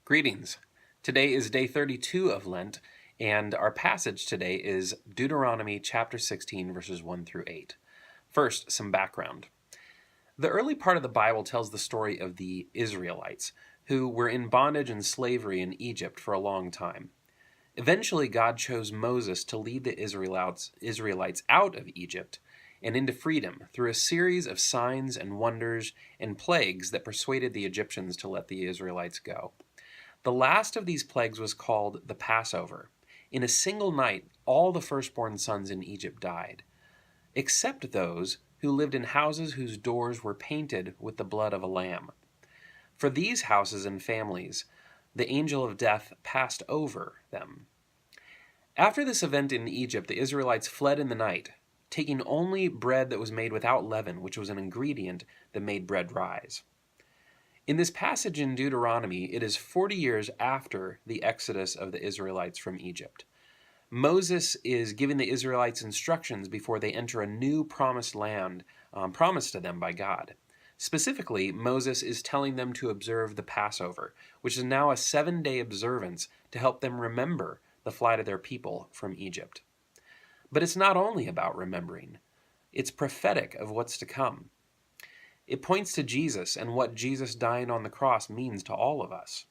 Greetings. Today is day 32 of Lent, and our passage today is Deuteronomy chapter 16, verses 1 through 8. First, some background. The early part of the Bible tells the story of the Israelites, who were in bondage and slavery in Egypt for a long time. Eventually, God chose Moses to lead the Israelites out of Egypt and into freedom through a series of signs and wonders and plagues that persuaded the Egyptians to let the Israelites go. The last of these plagues was called the Passover. In a single night, all the firstborn sons in Egypt died, except those who lived in houses whose doors were painted with the blood of a lamb. For these houses and families, the angel of death passed over them. After this event in Egypt, the Israelites fled in the night, taking only bread that was made without leaven, which was an ingredient that made bread rise. In this passage in Deuteronomy, it is 40 years after the exodus of the Israelites from Egypt. Moses is giving the Israelites instructions before they enter a new promised land promised to them by God. Specifically, Moses is telling them to observe the Passover, which is now a 7-day observance to help them remember the flight of their people from Egypt. But it's not only about remembering. It's prophetic of what's to come. It points to Jesus and what Jesus dying on the cross means to all of us.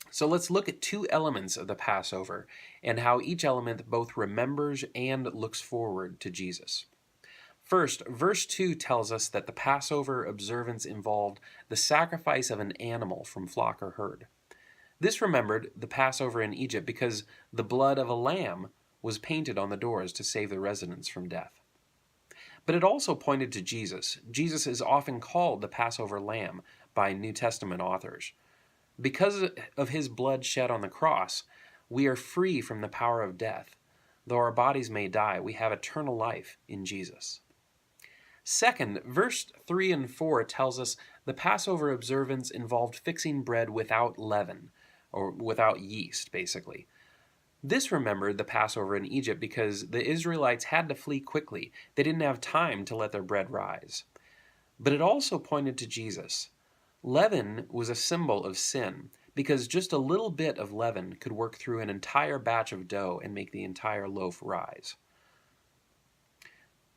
So let's look at two elements of the Passover and how each element both remembers and looks forward to Jesus. First, verse 2 tells us that the Passover observance involved the sacrifice of an animal from flock or herd. This remembered the Passover in Egypt because the blood of a lamb was painted on the doors to save the residents from death. But it also pointed to Jesus. Jesus is often called the Passover Lamb by New Testament authors. Because of his blood shed on the cross, we are free from the power of death. Though our bodies may die, we have eternal life in Jesus. Second, verse 3 and 4 tells us the Passover observance involved fixing bread without leaven, or without yeast, basically. This remembered the Passover in Egypt because the Israelites had to flee quickly. They didn't have time to let their bread rise. But it also pointed to Jesus. Leaven was a symbol of sin because just a little bit of leaven could work through an entire batch of dough and make the entire loaf rise.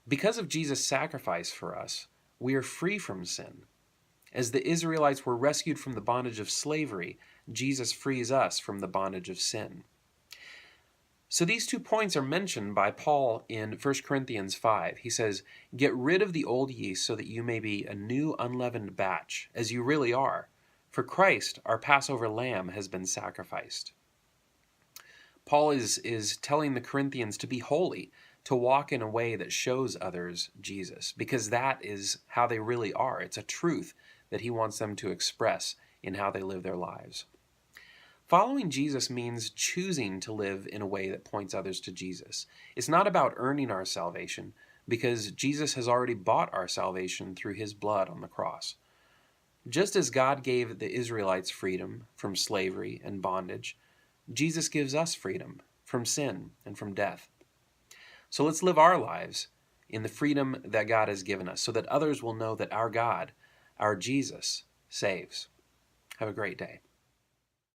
Because of Jesus' sacrifice for us, we are free from sin. As the Israelites were rescued from the bondage of slavery, Jesus frees us from the bondage of sin. So these 2 points are mentioned by Paul in 1 Corinthians 5. He says, "Get rid of the old yeast so that you may be a new unleavened batch, as you really are. For Christ, our Passover lamb, has been sacrificed." Paul is telling the Corinthians to be holy, to walk in a way that shows others Jesus, because that is how they really are. It's a truth that he wants them to express in how they live their lives. Following Jesus means choosing to live in a way that points others to Jesus. It's not about earning our salvation, because Jesus has already bought our salvation through his blood on the cross. Just as God gave the Israelites freedom from slavery and bondage, Jesus gives us freedom from sin and from death. So let's live our lives in the freedom that God has given us so that others will know that our God, our Jesus, saves. Have a great day.